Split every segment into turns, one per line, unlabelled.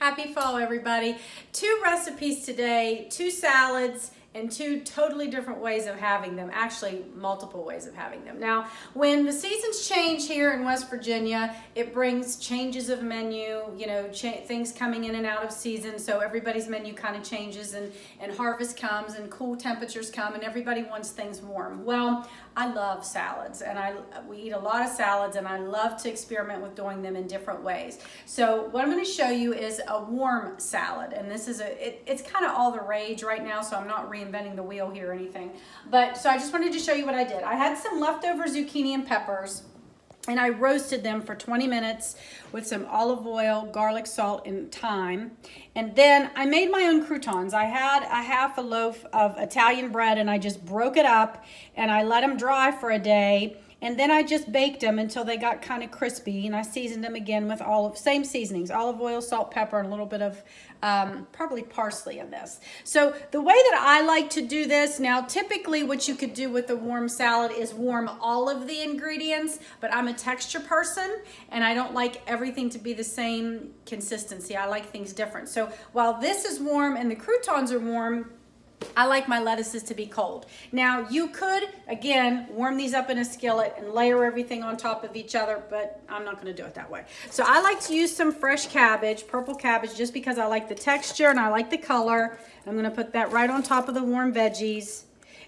Happy fall, everybody. 2 recipes today, 2 salads, and 2 totally different ways of having them. Actually, multiple ways of having them. Now, when the seasons change here in West Virginia, it brings changes of menu, things coming in and out of season, so everybody's menu kind of changes, and harvest comes, and cool temperatures come, and everybody wants things warm. Well, I love salads, and we eat a lot of salads, and I love to experiment with doing them in different ways. So what I'm going to show you is a warm salad, and this is it's kind of all the rage right now, so I'm not reinventing the wheel here or anything. But so I just wanted to show you what I did. I had some leftover zucchini and peppers, and I roasted them for 20 minutes with some olive oil, garlic, salt, and thyme. And then I made my own croutons. I had a half a loaf of Italian bread, and I just broke it up, and I let them dry for a day. And then I just baked them until they got kind of crispy, and I seasoned them again with same seasonings, olive oil, salt, pepper, and a little bit of probably parsley in this. So the way that I like to do this, now typically what you could do with a warm salad is warm all of the ingredients, but I'm a texture person, and I don't like everything to be the same consistency. I like things different. So while this is warm and the croutons are warm, I like my lettuces to be cold. Now you could, again, warm these up in a skillet and layer everything on top of each other, but I'm not going to do it that way. So I like to use some fresh cabbage, purple cabbage, just because I like the texture and I like the color. I'm going to put that right on top of the warm veggies.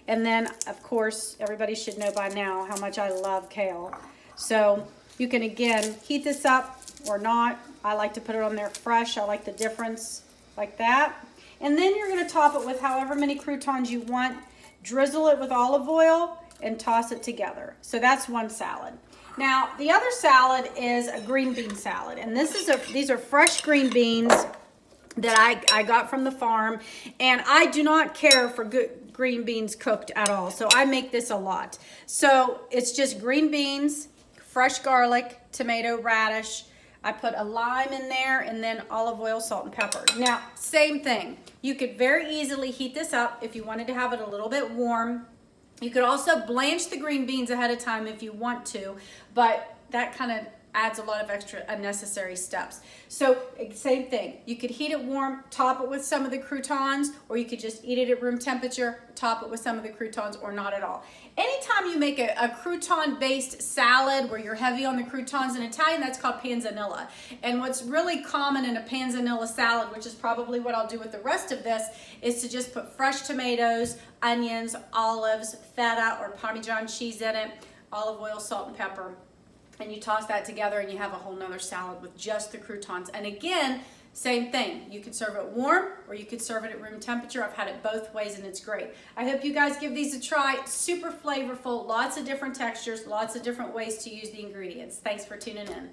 And then, of course, everybody should know by now how much I love kale. So you can, again, heat this up or not. I like to put it on there fresh. I like the difference like that. And then you're going to top it with however many croutons you want, drizzle it with olive oil, and toss it together. So that's one salad. Now, the other salad is a green bean salad. And these are fresh green beans that I got from the farm. And I do not care for good green beans cooked at all. So I make this a lot. So it's just green beans, fresh garlic, tomato, radish. I put a lime in there, and then olive oil, salt, and pepper. Now, same thing. You could very easily heat this up if you wanted to have it a little bit warm. You could also blanch the green beans ahead of time if you want to, but that kind of adds a lot of extra unnecessary steps. So same thing. You could heat it warm, top it with some of the croutons, or you could just eat it at room temperature, top it with some of the croutons, or not at all. Anytime you make a crouton-based salad where you're heavy on the croutons, in Italian that's called panzanella. And what's really common in a panzanella salad, which is probably what I'll do with the rest of this, is to just put fresh tomatoes, onions, olives, feta or Parmesan cheese in it, olive oil, salt, and pepper. And you toss that together and you have a whole nother salad with just the croutons. And again, same thing. You could serve it warm or you could serve it at room temperature. I've had it both ways and it's great. I hope you guys give these a try. Super flavorful, lots of different textures, lots of different ways to use the ingredients. Thanks for tuning in.